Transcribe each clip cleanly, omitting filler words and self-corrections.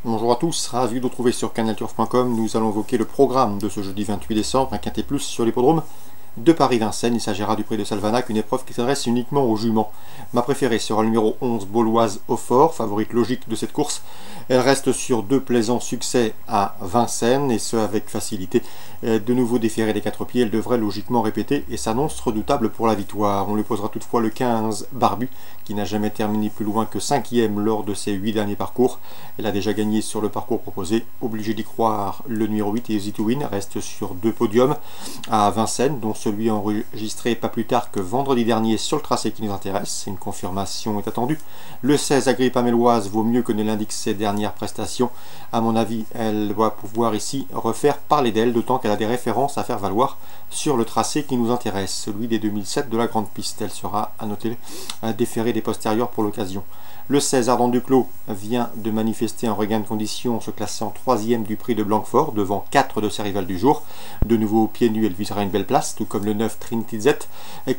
Bonjour à tous, ravi de vous retrouver sur canalturf.com. Nous allons évoquer le programme de ce jeudi 28 décembre, un quintet plus sur l'hippodrome de Paris-Vincennes. Il s'agira du prix de Salvanac, une épreuve qui s'adresse uniquement aux juments. Ma préférée sera le numéro 11, Bauloise au fort, favorite logique de cette course. Elle reste sur deux plaisants succès à Vincennes, et ce avec facilité. De nouveau déférée des quatre pieds, elle devrait logiquement répéter et s'annonce redoutable pour la victoire. On lui posera toutefois le 15, Barbu, qui n'a jamais terminé plus loin que 5e lors de ses 8 derniers parcours. Elle a déjà gagné sur le parcours proposé. Obligé d'y croire, le numéro 8, Easy to Win, reste sur deux podiums à Vincennes, dont celui enregistré pas plus tard que vendredi dernier sur le tracé qui nous intéresse. Une confirmation est attendue. Le 16, Agrippa Méloise, vaut mieux que ne l'indiquent ses dernières prestations. À mon avis, elle doit pouvoir ici refaire parler d'elle, d'autant qu'elle a des références à faire valoir sur le tracé qui nous intéresse, celui des 2007 de la grande piste. Elle sera, à noter, déférée des postérieurs pour l'occasion. Le 16, Ardent Duclos, vient de manifester un regain de condition en se classant 3e du prix de Blanquefort, devant 4 de ses rivales du jour. De nouveau pieds nus, elle visera une belle place, tout comme le 9, Trinity Z,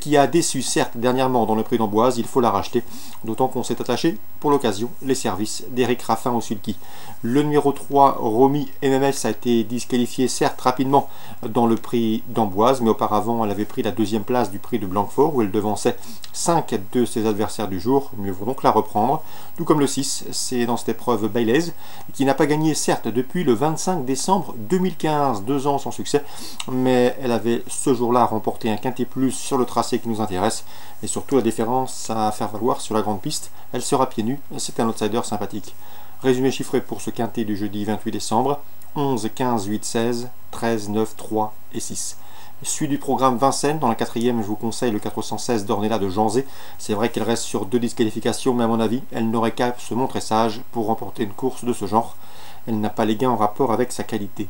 qui a déçu certes dernièrement dans le prix d'Amboise. Il faut la racheter, d'autant qu'on s'est attaché pour l'occasion les services d'Éric Raffin au sulky. Le numéro 3, Romy MMS, a été disqualifié certes rapidement dans le prix d'Amboise, mais auparavant elle avait pris la deuxième place du prix de Blanquefort, où elle devançait 5 de ses adversaires du jour. Mieux vaut donc la reprendre. Tout comme le 6, c'est dans cette épreuve Bailey, qui n'a pas gagné certes depuis le 25 décembre 2015, 2 ans sans succès, mais elle avait ce jour-là remporté un quintet plus sur le tracé qui nous intéresse, et surtout la différence à faire valoir sur la grande piste. Elle sera pieds nus, c'est un outsider sympathique. Résumé chiffré pour ce quintet du jeudi 28 décembre, 11, 15, 8, 16, 13, 9, 3 et 6. Suite du programme Vincennes, dans la quatrième, je vous conseille le 416 d'Ornella de Janzé. C'est vrai qu'elle reste sur 2 disqualifications, mais à mon avis, elle n'aurait qu'à se montrer sage pour remporter une course de ce genre. Elle n'a pas les gains en rapport avec sa qualité.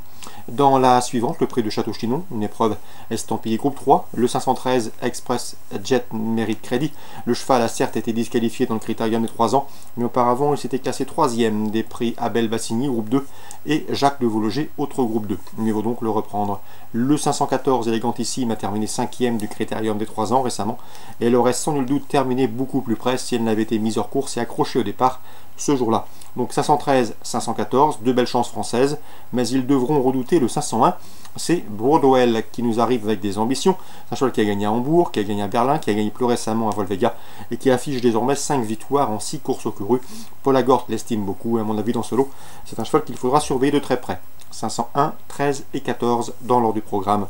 Dans la suivante, le prix de Château-Chinon, une épreuve estampillée groupe 3, le 513 Express Jet Mérite Crédit. Le cheval a certes été disqualifié dans le critérium des 3 ans, mais auparavant il s'était classé 3e des prix Abel Bassini, groupe 2, et Jacques de Vologer, autre groupe 2. Mieux vaut donc le reprendre. Le 514 Élégantissime a terminé 5e du critérium des 3 ans récemment, et elle aurait sans nul doute terminé beaucoup plus près si elle n'avait été mise hors course et accrochée au départ ce jour-là. Donc 513, 514, deux belles chances françaises, mais ils devront redouter le 501. C'est Broadwell qui nous arrive avec des ambitions. C'est un cheval qui a gagné à Hambourg, qui a gagné à Berlin, qui a gagné plus récemment à Volvega et qui affiche désormais 5 victoires en 6 courses au couru. Paul Agort l'estime beaucoup, et à mon avis dans ce lot, c'est un cheval qu'il faudra surveiller de très près. 501, 13 et 14 dans l'ordre du programme.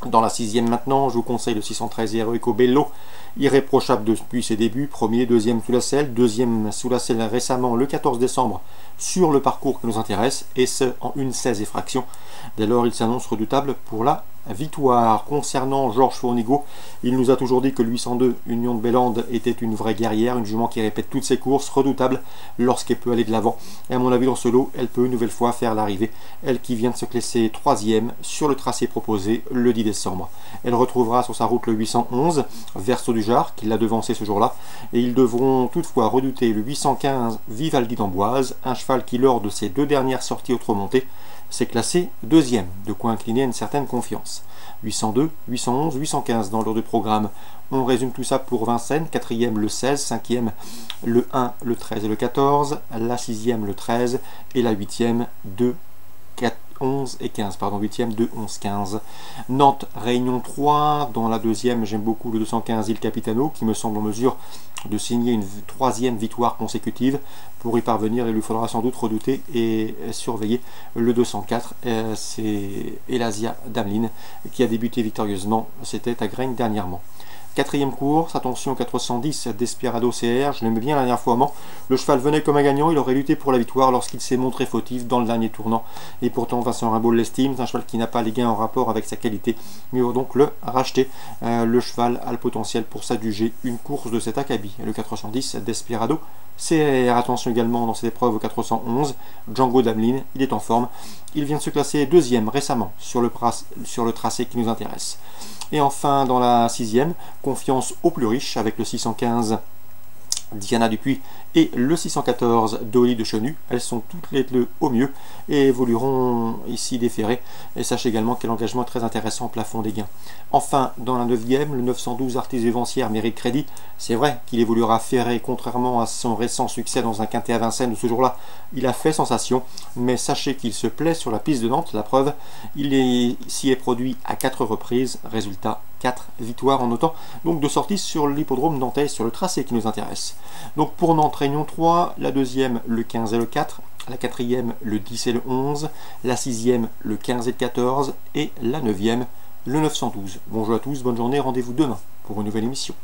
Dans la 6e maintenant, je vous conseille le 613 Heroico Bello, irréprochable depuis ses débuts, premier, deuxième sous la selle, deuxième sous la selle récemment le 14 décembre sur le parcours qui nous intéresse, et ce en 1,16 et fraction. Dès lors, il s'annonce redoutable pour la victoire. Concernant Georges Fournigo, il nous a toujours dit que le 802 Union de Bélande était une vraie guerrière, une jument qui répète toutes ses courses, redoutable lorsqu'elle peut aller de l'avant. Et à mon avis, dans ce lot, elle peut une nouvelle fois faire l'arrivée, elle qui vient de se classer 3e sur le tracé proposé le 10 décembre. Elle retrouvera sur sa route le 811 Verso du Jard, qui l'a devancé ce jour-là, et ils devront toutefois redouter le 815 Vivaldi d'Amboise, un cheval qui, lors de ses 2 dernières sorties au trot monté, s'est classé 2e, de quoi incliner à une certaine confiance. 802, 811, 815 dans l'ordre du programme. On résume tout ça pour Vincennes, 4e le 16, 5e le 1, le 13 et le 14, la 6e le 13 et la 8e 2, 4, 11 et 15, pardon, 8e 2, 11, 15. Nantes, Réunion 3, dans la 2e j'aime beaucoup le 215 Il Capitano, qui me semble en mesure de signer une 3e victoire consécutive. Pour y parvenir, il lui faudra sans doute redouter et surveiller le 204, c'est Elasia Damlin, qui a débuté victorieusement, c'était à Graines dernièrement. 4e course, attention au 410 Desperado CR, je l'aimais bien la dernière fois. Le cheval venait comme un gagnant, il aurait lutté pour la victoire lorsqu'il s'est montré fautif dans le dernier tournant. Et pourtant Vincent Rimbaud l'estime, c'est un cheval qui n'a pas les gains en rapport avec sa qualité. Mais il va donc le racheter. Le cheval a le potentiel pour s'adjuger une course de cet acabit. Le 410 Desperado CR, attention également dans cette épreuve au 411, Django Damlin, il est en forme. Il vient de se classer 2e récemment sur le tracé qui nous intéresse. Et enfin, dans la 6e, confiance au plus riche avec le 615 Diana Dupuis et le 614 Dolly de Chenu. Elles sont toutes les deux au mieux et évolueront ici déférées. Et sachez également que l'engagement est très intéressant au plafond des gains. Enfin, dans la 9e, le 912 Artise Vivancière mérite crédit. C'est vrai qu'il évoluera ferré, contrairement à son récent succès dans un quintet à Vincennes où ce jour-là, il a fait sensation. Mais sachez qu'il se plaît sur la piste de Nantes, la preuve, il s'y est produit à 4 reprises. Résultat, 4 victoires en autant donc de sorties sur l'hippodrome nantais, sur le tracé qui nous intéresse. Donc pour Nantes, Réunion 3, la 2e, le 15 et le 4, la 4e, le 10 et le 11, la 6e, le 15 et le 14, et la 9e, le 912. Bonjour à tous, bonne journée, rendez-vous demain pour une nouvelle émission.